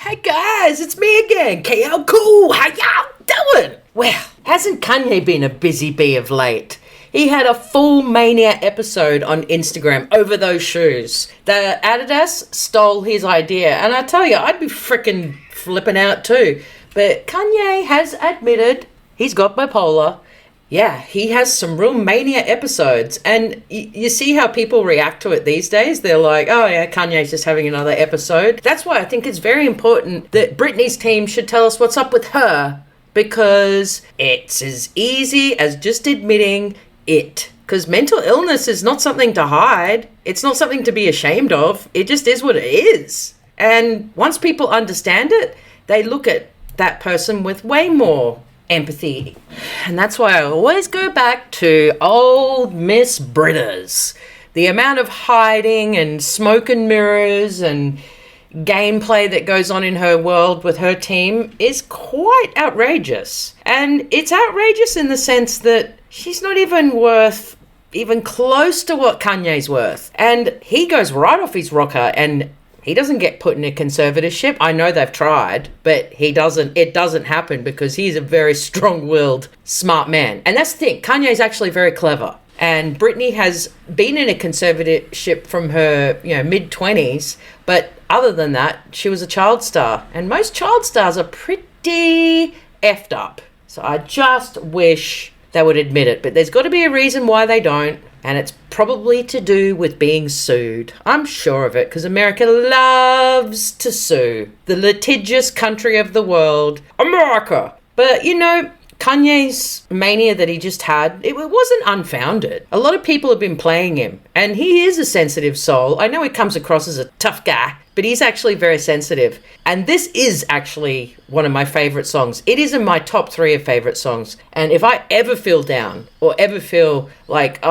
Hey guys, it's me again, KL Cool. How y'all doing? Well, hasn't Kanye been a busy bee of late? He had a full Mania episode on Instagram over those shoes. The Adidas stole his idea, and I tell you, I'd be freaking flipping out too. But Kanye has admitted he's got bipolar. Yeah, he has some real Mania episodes, and you see how people react to it these days. They're like, oh yeah, Kanye's just having another episode. That's why I think it's very important that Britney's team should tell us what's up with her, because it's as easy as just admitting it. Because mental illness is not something to hide. It's not something to be ashamed of. It just is what it is. And once people understand it, they look at that person with way more empathy. And that's why I always go back to old Miss Britters. The amount of hiding and smoke and mirrors and gameplay that goes on in her world with her team is quite outrageous. And it's outrageous in the sense that she's not even worth even close to what Kanye's worth. And he goes right off his rocker, and he doesn't get put in a conservatorship. I know they've tried, but it doesn't happen because he's a very strong-willed, smart man. And that's the thing, Kanye's actually very clever. And Britney has been in a conservatorship from her, mid-20s, but other than that, she was a child star. And most child stars are pretty effed up. So I just wish they would admit it. But there's got to be a reason why they don't. And it's probably to do with being sued. I'm sure of it, because America loves to sue. The litigious country of the world, America. But, Kanye's mania that he just had, it wasn't unfounded. A lot of people have been playing him, and he is a sensitive soul. I know he comes across as a tough guy, but he's actually very sensitive. And this is actually one of my favorite songs. It is in my top 3 of favorite songs. And if I ever feel down or ever feel like,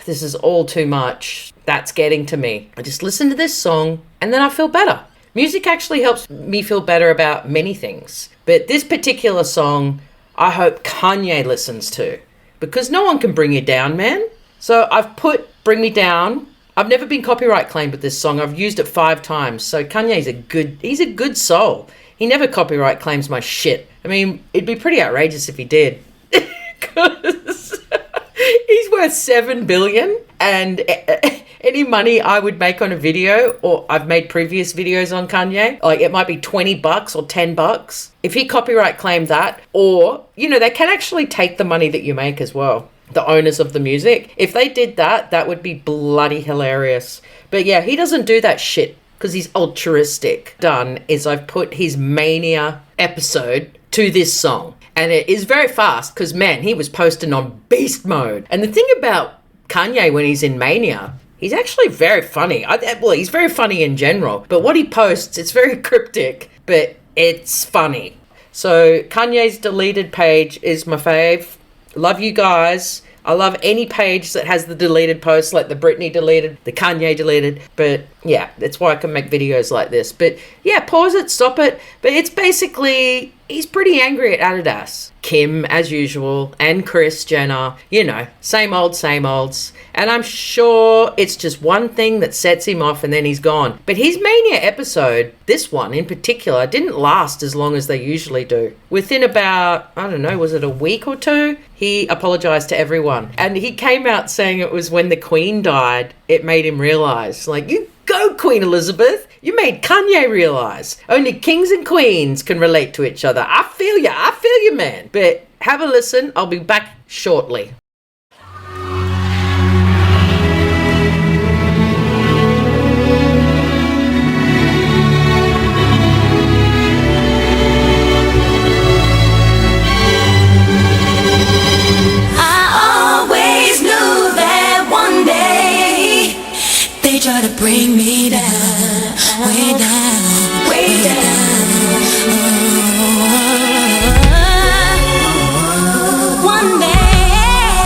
this is all too much, that's getting to me, I just listen to this song and then I feel better. Music actually helps me feel better about many things. But this particular song, I hope Kanye listens to, because no one can bring you down, man. So I've put Bring Me Down. I've never been copyright claimed with this song. I've used it 5 times. So Kanye's he's a good soul. He never copyright claims my shit. I mean, it'd be pretty outrageous if he did. Because he's worth $7 billion, and any money I would make on a video, or I've made previous videos on Kanye, like it might be $20 or $10. If he copyright claimed that, or, they can actually take the money that you make as well. The owners of the music. If they did that, that would be bloody hilarious. But yeah, he doesn't do that shit because he's altruistic. Done is I've put his Mania episode to this song. And it is very fast because, man, he was posting on beast mode. And the thing about Kanye when he's in Mania, he's actually very funny. He's very funny in general. But what he posts, it's very cryptic, but it's funny. So Kanye's deleted page is my fave. Love you guys. I love any page that has the deleted posts, like the Britney deleted, the Kanye deleted. But yeah, that's why I can make videos like this. But yeah, pause it, stop it. But it's basically, he's pretty angry at Adidas. Kim, as usual, and Kris Jenner, same olds. And I'm sure it's just one thing that sets him off and then he's gone. But his Mania episode, this one in particular, didn't last as long as they usually do. Within about, I don't know, was it a week or 2? He apologized to everyone. And he came out saying it was when the Queen died, it made him realize, you go, Queen Elizabeth. You made Kanye realize only kings and queens can relate to each other. I feel you, man. But have a listen. I'll be back shortly. I always knew that one day they try to bring me down, way down, way down. One day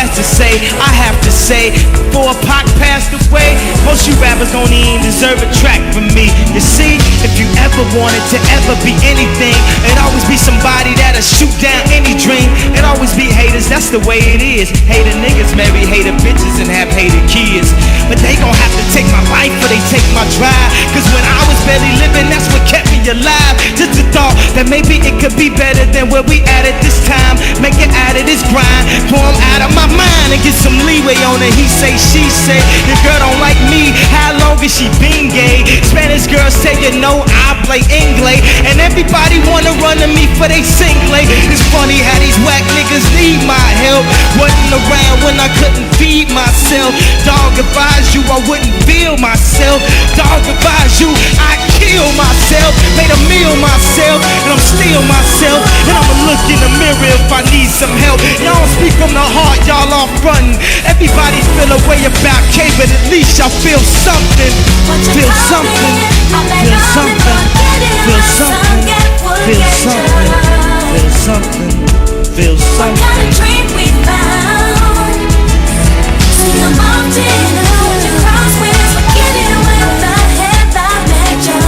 has to say, I have to say, before Pac passed away, most you rappers don't even deserve a track from me. You see, if you ever wanted to ever be anything, it'd always be somebody that'll shoot down any dream. It'd always be haters, that's the way it is. Hater niggas marry hater bitches and have hated kids. But they gon' have to take my life or they take my drive. Cause when I was barely living, that's what kept me alive. Just the thought that maybe it could be better than where we at this time. Make it out of this grind, pull 'em out of my mind and get some leeway on it. He say, she say, your girl don't like me, how long has she been gay? Spanish girls say, you know, I play English, and everybody wanna run to me for they singlet. It's funny how these whack niggas need my help. Wasn't around when I couldn't feed myself. Dog advised you, I wouldn't feel myself. Dog advised you, I kill myself. Made a meal myself, and I'm still myself. And I'ma look in the mirror if I need some help. Y'all don't speak from the heart, y'all off frontin'. Everybody feel a way about K, but at least y'all feel something. Feel something. Feel something. Feel something. Feel something. Feel something. Feel something. What kind of dream we found? See, I'm often what you cross with, forgetting when the head that met you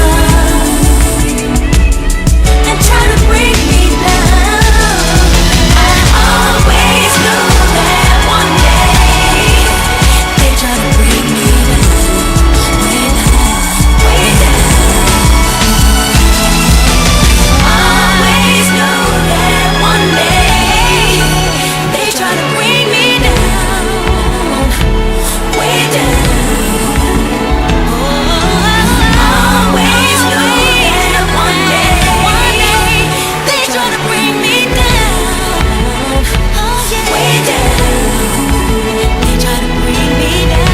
and try to bring me down. I always knew that one day they try to bring me down, way down, way down. Always knew that one day they try to bring me down, way down. Always knew that one day they try to bring me down, way down. They try to bring me down,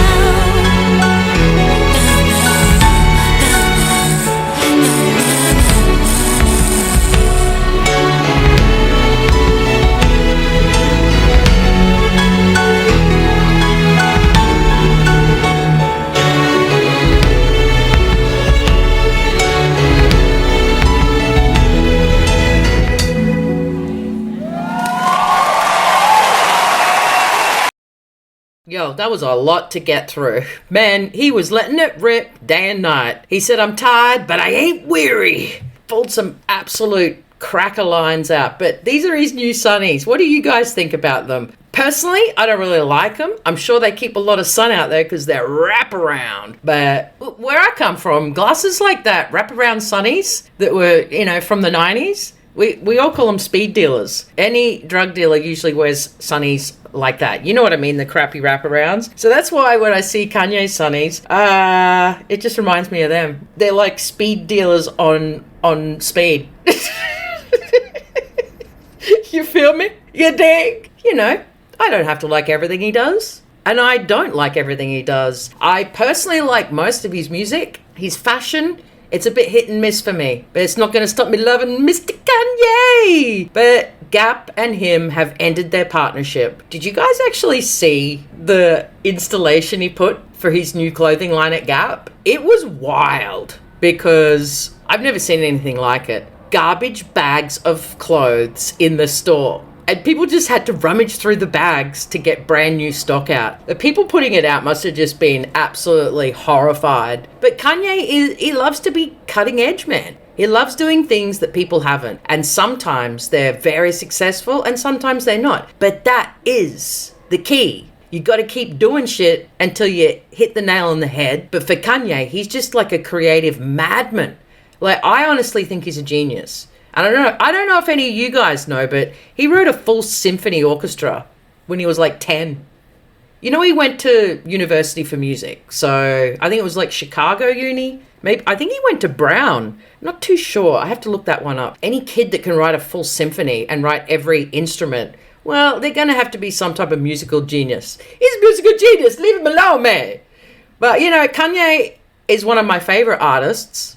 Yo, that was a lot to get through. Man, he was letting it rip day and night. He said, I'm tired, but I ain't weary. Pulled some absolute cracker lines out. But these are his new sunnies. What do you guys think about them? Personally, I don't really like them. I'm sure they keep a lot of sun out there because they're wraparound. But where I come from, glasses like that, wraparound sunnies that were, from the 90s, we all call them speed dealers. Any drug dealer usually wears sunnies like that. You know what I mean? The crappy wraparounds. So that's why when I see Kanye sunnies, it just reminds me of them. They're like speed dealers on speed. You feel me? You dig? I don't have to like everything he does. And I don't like everything he does. I personally like most of his music. His fashion, it's a bit hit and miss for me. But it's not going to stop me loving Mr. Kanye. But Gap and him have ended their partnership. Did you guys actually see the installation he put for his new clothing line at Gap? It was wild because I've never seen anything like it. Garbage bags of clothes in the store. And people just had to rummage through the bags to get brand new stock out. The people putting it out must have just been absolutely horrified. But Kanye, he loves to be cutting edge, man. He loves doing things that people haven't. And sometimes they're very successful and sometimes they're not. But that is the key. You got to keep doing shit until you hit the nail on the head. But for Kanye, he's just like a creative madman. Like, I honestly think he's a genius. I don't know if any of you guys know, but he wrote a full symphony orchestra when he was like 10. He went to university for music. So I think it was like Chicago Uni. Maybe I think he went to Brown. I'm not too sure. I have to look that one up. Any kid that can write a full symphony and write every instrument, well, they're going to have to be some type of musical genius. He's a musical genius. Leave him alone, man. But, Kanye is one of my favorite artists.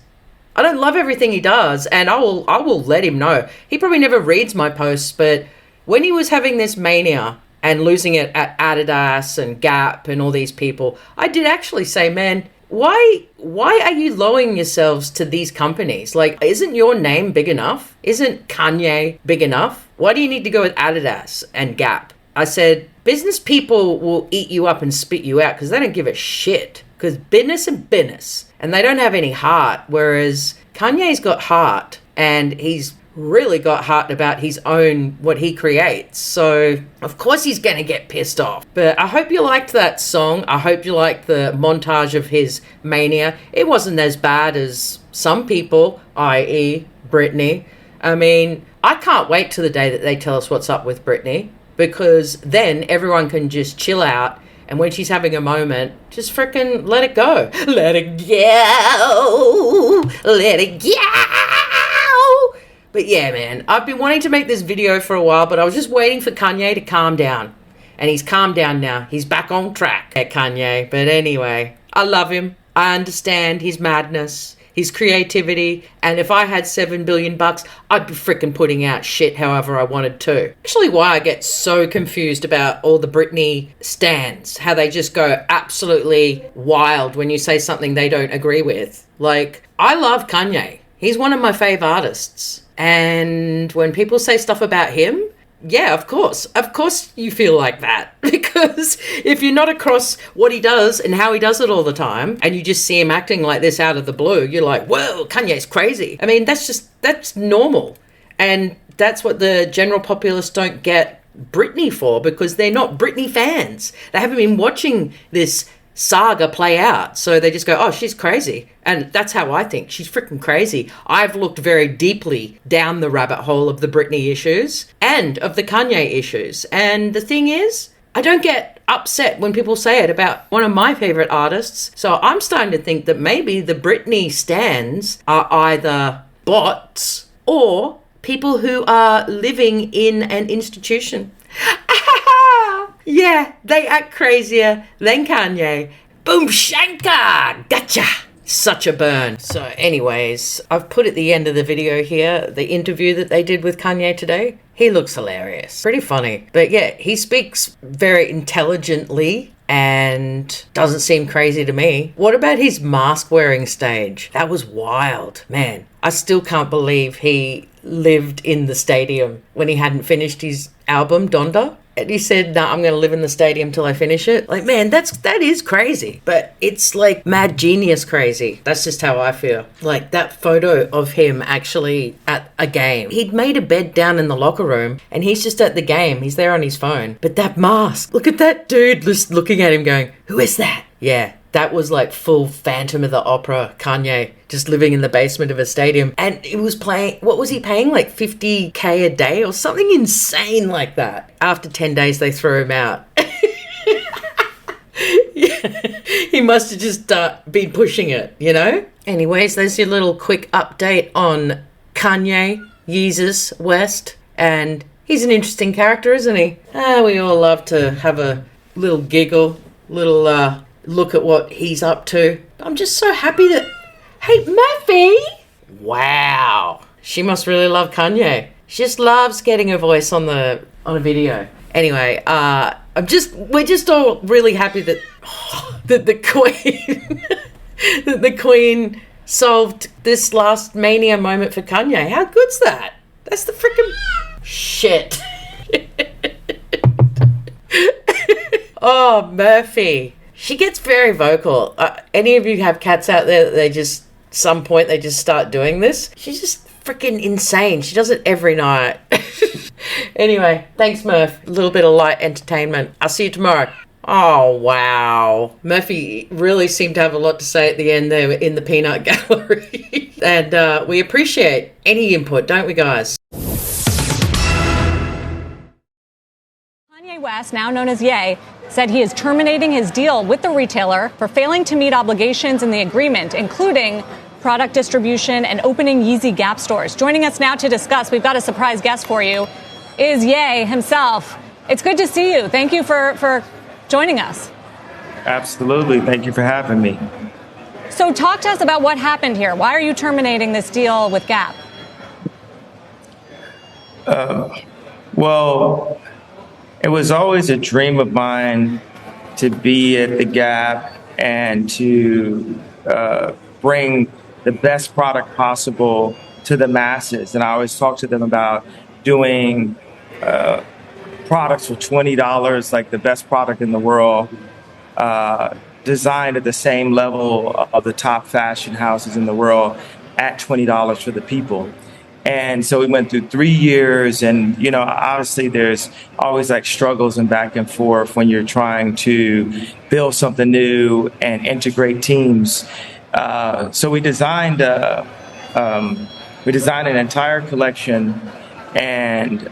I don't love everything he does, and I will let him know. He probably never reads my posts, but when he was having this mania and losing it at Adidas and Gap and all these people, I did actually say, man, why are you lowering yourselves to these companies? Like, isn't your name big enough? Isn't Kanye big enough? Why do you need to go with Adidas and Gap? I said, business people will eat you up and spit you out because they don't give a shit. Because business and business. And they don't have any heart. Whereas Kanye's got heart. And he's really got heart about his own, what he creates. So, of course he's going to get pissed off. But I hope you liked that song. I hope you liked the montage of his Mania. It wasn't as bad as some people, i.e. Britney. I mean, I can't wait till the day that they tell us what's up with Britney. Because then everyone can just chill out. And when she's having a moment, just frickin' let it go. Let it go. Let it go. But yeah, man, I've been wanting to make this video for a while, but I was just waiting for Kanye to calm down. And he's calmed down now. He's back on track at Kanye. But anyway, I love him. I understand his madness, his creativity, and if I had $7 billion, I'd be freaking putting out shit however I wanted to. Actually, why I get so confused about all the Britney stans, how they just go absolutely wild when you say something they don't agree with. Like, I love Kanye. He's one of my fave artists. And when people say stuff about him, yeah, of course you feel like that. Because if you're not across what he does and how he does it all the time, and you just see him acting like this out of the blue, you're like, whoa, Kanye's crazy. I mean, that's normal. And that's what the general populace don't get Britney for, because they're not Britney fans. They haven't been watching this saga play out, so they just go, oh, she's crazy. And that's how I think. She's freaking crazy. I've looked very deeply down the rabbit hole of the Britney issues and of the Kanye issues, and the thing is, I don't get upset when people say it about one of my favorite artists. So I'm starting to think that maybe the Britney stans are either bots or people who are living in an institution. Yeah, they act crazier than Kanye. Boom shanka! Gotcha! Such a burn. So anyways, I've put at the end of the video here the interview that they did with Kanye today. He looks hilarious. Pretty funny. But yeah, he speaks very intelligently and doesn't seem crazy to me. What about his mask wearing stage? That was wild. Man, I still can't believe he lived in the stadium when he hadn't finished his album, Donda. And he said, nah, I'm going to live in the stadium till I finish it. Like, man, that is crazy. But it's like mad genius crazy. That's just how I feel. Like that photo of him actually at a game. He'd made a bed down in the locker room and he's just at the game. He's there on his phone. But that mask, look at that dude just looking at him going, who is that? Yeah, that was like full Phantom of the Opera Kanye, just living in the basement of a stadium. And it was playing, what was he paying? Like $50K a day or something insane like that. After 10 days, they threw him out. Yeah, he must have just been pushing it, you know? Anyways, there's your little quick update on Kanye, Yeezus West. And he's an interesting character, isn't he? We all love to have a little giggle, little look at what he's up to. I'm just so happy that... Hey, Murphy! Wow. She must really love Kanye. She just loves getting her voice on a video. Anyway, we're just all really happy that that the Queen that the Queen solved this last Mania moment for Kanye. How good's that? That's the freaking shit. Oh, Murphy. She gets very vocal. Any of you have cats out there that some point they just start doing this? She's just freaking insane. She does it every night. Anyway, thanks, Murph. A little bit of light entertainment. I'll see you tomorrow. Oh, wow. Murphy really seemed to have a lot to say at the end there in the peanut gallery. And we appreciate any input, don't we, guys? Kanye West, now known as Ye, said he is terminating his deal with the retailer for failing to meet obligations in the agreement, including product distribution and opening Yeezy Gap stores. Joining us now to discuss, we've got a surprise guest for you, is Ye himself. It's good to see you. Thank you for joining us. Absolutely. Thank you for having me. So talk to us about what happened here. Why are you terminating this deal with Gap? Well, it was always a dream of mine to be at the Gap and to bring the best product possible to the masses. And I always talk to them about doing products for $20, like the best product in the world, designed at the same level of the top fashion houses in the world at $20 for the people. And so we went through 3 years, and obviously there's always like struggles and back and forth when you're trying to build something new and integrate teams. So we designed an entire collection, and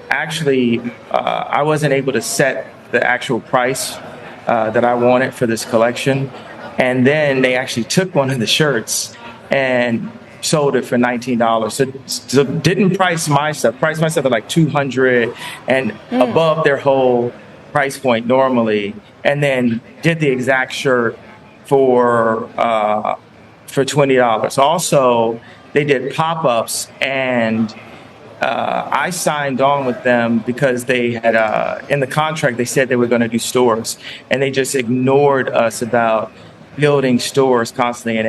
actually I wasn't able to set the actual price that I wanted for this collection, and then they actually took one of the shirts and sold it for $19. So didn't price my stuff at like $200 and above their whole price point normally, and then did the exact shirt for $20. Also, they did pop-ups, and I signed on with them because they had in the contract they said they were going to do stores, and they just ignored us about building stores constantly, and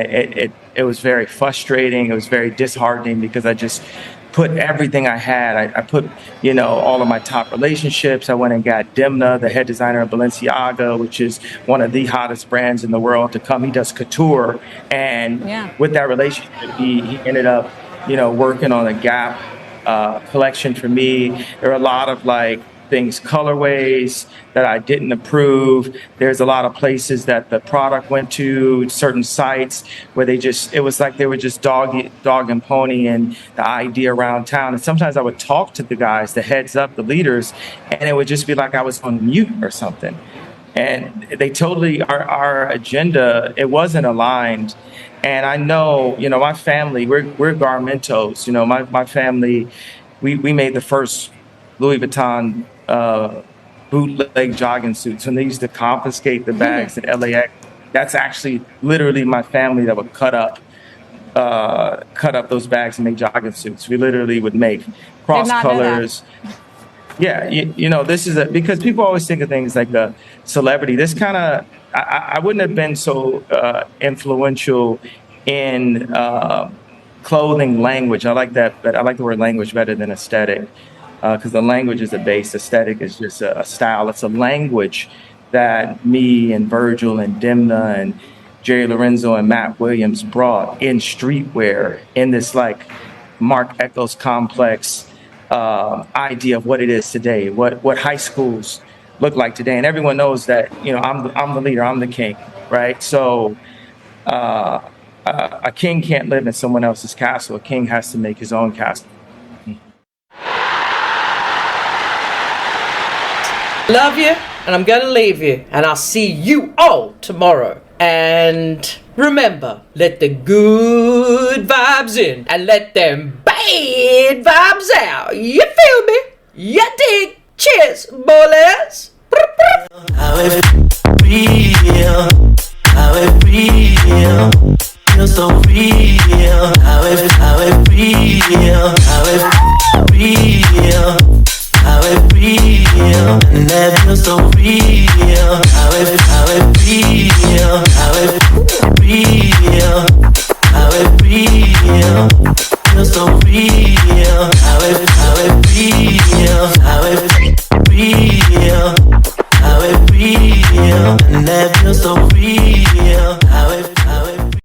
it was very frustrating. It was very disheartening because I just put everything I had. I put all of my top relationships. I went and got Demna, the head designer of Balenciaga, which is one of the hottest brands in the world, to come. He does couture, and with that relationship, he ended up working on a Gap collection for me. There are a lot of things, colorways that I didn't approve. There's a lot of places that the product went to, certain sites where it was like they were just dog and pony and the idea around town. And sometimes I would talk to the guys, the heads up, the leaders, and it would just be like I was on mute or something. And they totally, our agenda, it wasn't aligned. And I know, my family, we're Garmentos. My family, we made the first Louis Vuitton bootleg jogging suits when they used to confiscate the bags at LAX. That's actually literally my family that would cut up those bags and make jogging suits. We literally would make cross colors. Yeah, this is because people always think of things like a celebrity. This kind of, I wouldn't have been so influential in clothing language. I like that, but I like the word language better than aesthetic. Because the language is a base, aesthetic is just a style. It's a language that me and Virgil and Demna and Jerry Lorenzo and Matt Williams brought in streetwear, in this Marc Echoes complex idea of what it is today, what high schools look like today. And everyone knows that, I'm the leader, I'm the king, right? So a king can't live in someone else's castle. A king has to make his own castle. Love you, and I'm gonna leave you, and I'll see you all tomorrow. And remember, let the good vibes in and let them bad vibes out. You feel me? You dig? Cheers, boys. How it feel? How it feel? Feel so real. How it feel? How it feel? How it feel, and that feels so real. How it feel, how it feel, how it feel, feels so real. How it